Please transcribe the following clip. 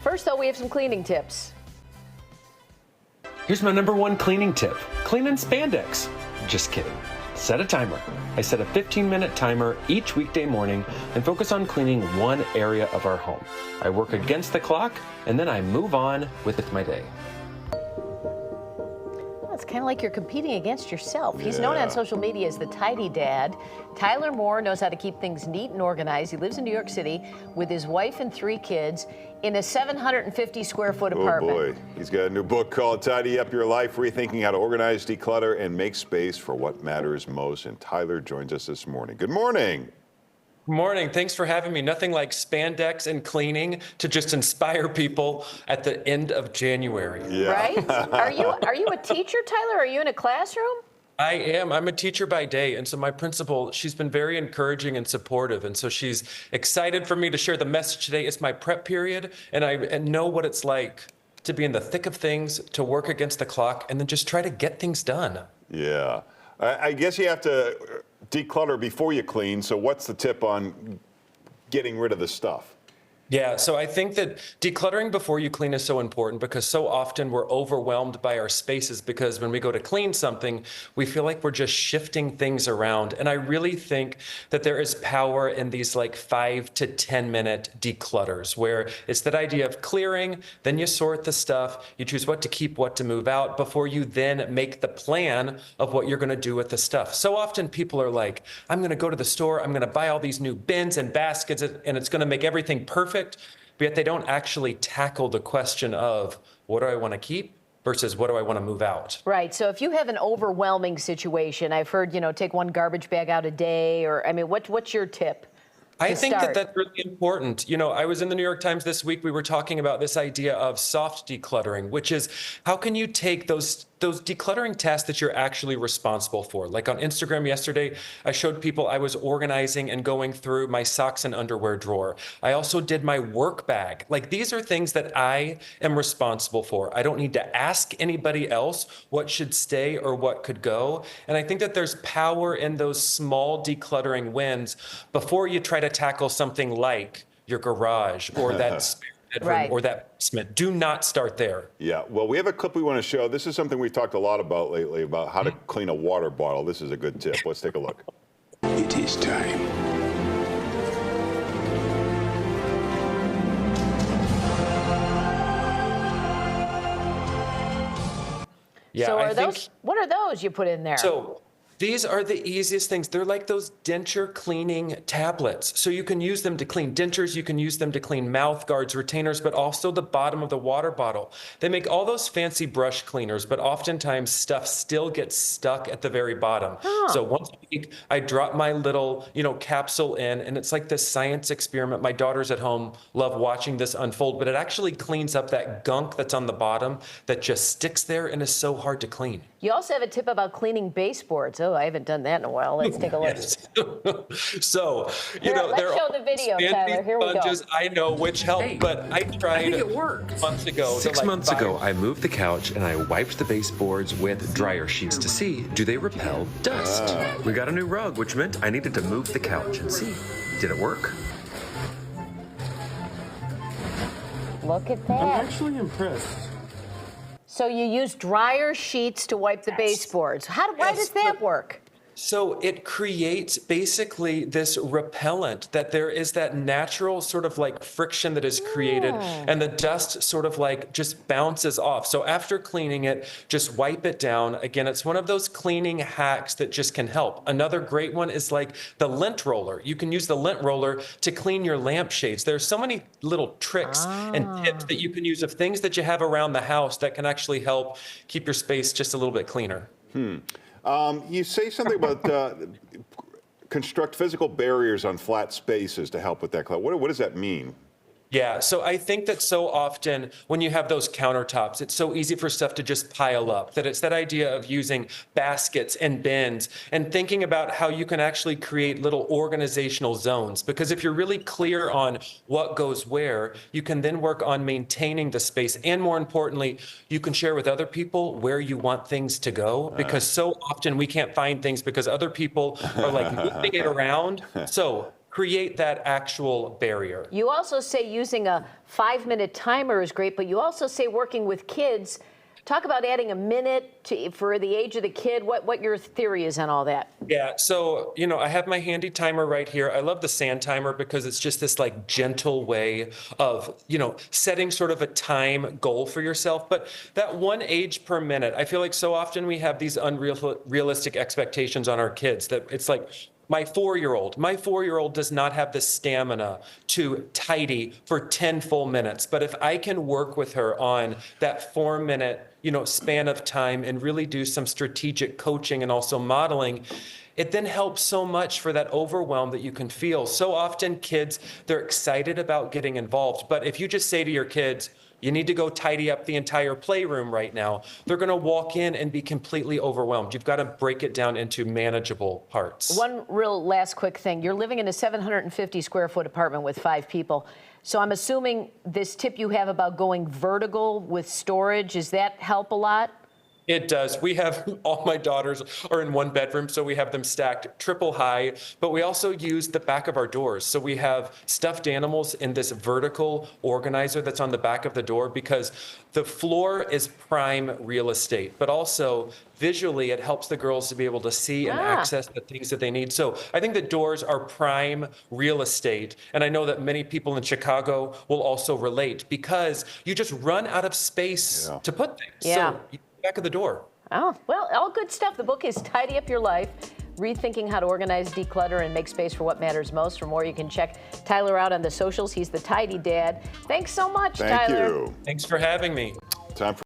First, though, we have some cleaning tips. Here's my number one cleaning tip. Clean in spandex. Just kidding. Set a timer. I set a 15-minute timer each weekday morning and focus on cleaning one area of our home. I work against the clock, and then I move on with my day. It's kind of like you're competing against yourself. He's known on social media as the Tidy Dad. Tyler Moore knows how to keep things neat and organized. He lives in New York City with his wife and 3 kids in a 750-square-foot apartment. Oh, boy. He's got a new book called Tidy Up Your Life, Rethinking How to Organize, Declutter, and Make Space for What Matters Most. And Tyler joins us this morning. Good morning. Good morning. Thanks for having me. Nothing like spandex and cleaning to just inspire people at the end of January. Yeah. Right? Are you a teacher, Tyler? Are you in a classroom? I am. I'm a teacher by day. And so my principal, she's been very encouraging and supportive. And so she's excited for me to share the message today. It's my prep period, and I know what it's like to be in the thick of things, to work against the clock, and then just try to get things done. Yeah. I guess you have to declutter before you clean. So what's the tip on getting rid of the stuff? Yeah, so I think that decluttering before you clean is so important because so often we're overwhelmed by our spaces because when we go to clean something, we feel like we're just shifting things around. And I really think that there is power in these like 5 to 10 minute declutters where it's that idea of clearing, then you sort the stuff, you choose what to keep, what to move out before you then make the plan of what you're going to do with the stuff. So often people are like, I'm going to go to the store, I'm going to buy all these new bins and baskets, and it's going to make everything perfect. But yet they don't actually tackle the question of what do I want to keep versus what do I want to move out? Right. So if you have an overwhelming situation, I've heard, take one garbage bag out a day, or, what's your tip? I think that that's really important. I was in the New York Times this week. We were talking about this idea of soft decluttering, which is how can you take those decluttering tasks that you're actually responsible for? Like on Instagram yesterday, I showed people I was organizing and going through my socks and underwear drawer. I also did my work bag. Like these are things that I am responsible for. I don't need to ask anybody else what should stay or what could go. And I think that there's power in those small decluttering wins before you try to tackle something like your garage or that spare bedroom or that basement. Do not start there. Yeah, well, we have a clip we want to show. This is something we've talked a lot about lately, about how to clean a water bottle. This is a good tip. Let's take a look. It is time. Yeah, so what are those you put in there? So these are the easiest things. They're like those denture cleaning tablets. So you can use them to clean dentures, you can use them to clean mouth guards, retainers, but also the bottom of the water bottle. They make all those fancy brush cleaners, but oftentimes stuff still gets stuck at the very bottom. So once a week, I drop my little, capsule in, and it's like this science experiment. My daughters at home love watching this unfold, but it actually cleans up that gunk that's on the bottom that just sticks there and is so hard to clean. You also have a tip about cleaning baseboards. Oh, I haven't done that in a while. Let's take a look. So, let's show the video, Tyler. Here we go. I know which help, but I tried months ago. 6 months ago, I moved the couch and I wiped the baseboards with dryer sheets to see, do they repel dust? We got a new rug, which meant I needed to move the couch and see, did it work? Look at that. I'm actually impressed. So you use dryer sheets to wipe the baseboards. Why does that work? So it creates basically this repellent that there is that natural sort of like friction that is created and the dust sort of like just bounces off. So after cleaning it, just wipe it down. Again, it's one of those cleaning hacks that just can help. Another great one is like the lint roller. You can use the lint roller to clean your lampshades. There's so many little tricks and tips that you can use of things that you have around the house that can actually help keep your space just a little bit cleaner. You say something about construct physical barriers on flat spaces to help with that. What does that mean? Yeah, so I think that so often when you have those countertops, it's so easy for stuff to just pile up, that it's that idea of using baskets and bins and thinking about how you can actually create little organizational zones. Because if you're really clear on what goes where, you can then work on maintaining the space. And more importantly, you can share with other people where you want things to go. Because so often we can't find things because other people are like moving it around. So create that actual barrier. You also say using a 5-minute timer is great, but you also say working with kids. Talk about adding a minute for the age of the kid. What your theory is on all that? Yeah, so, you know, I have my handy timer right here. I love the sand timer because it's just this like gentle way of, you know, setting sort of a time goal for yourself. But that 1 age per minute, I feel like so often we have these unrealistic expectations on our kids that it's like, my 4-year-old does not have the stamina to tidy for 10 full minutes. But if I can work with her on that 4-minute, you know, span of time and really do some strategic coaching and also modeling, it then helps so much for that overwhelm that you can feel. So often kids, they're excited about getting involved. But if you just say to your kids, you need to go tidy up the entire playroom right now, they're going to walk in and be completely overwhelmed. You've got to break it down into manageable parts. One real last quick thing. You're living in a 750 square foot apartment with 5 people. So I'm assuming this tip you have about going vertical with storage, does that help a lot? It does. We have, all my daughters are in one bedroom, so we have them stacked triple high, but we also use the back of our doors. So we have stuffed animals in this vertical organizer that's on the back of the door because the floor is prime real estate, but also visually it helps the girls to be able to see and access the things that they need. So I think the doors are prime real estate. And I know that many people in Chicago will also relate because you just run out of space to put things. Yeah. So back of the door. Oh, well, all good stuff. The book is Tidy Up Your Life, Rethinking How to Organize, Declutter, and Make Space for What Matters Most. For more, you can check Tyler out on the socials. He's the Tidy Dad. Thanks so much, Tyler. Thank you. Thanks for having me. Time for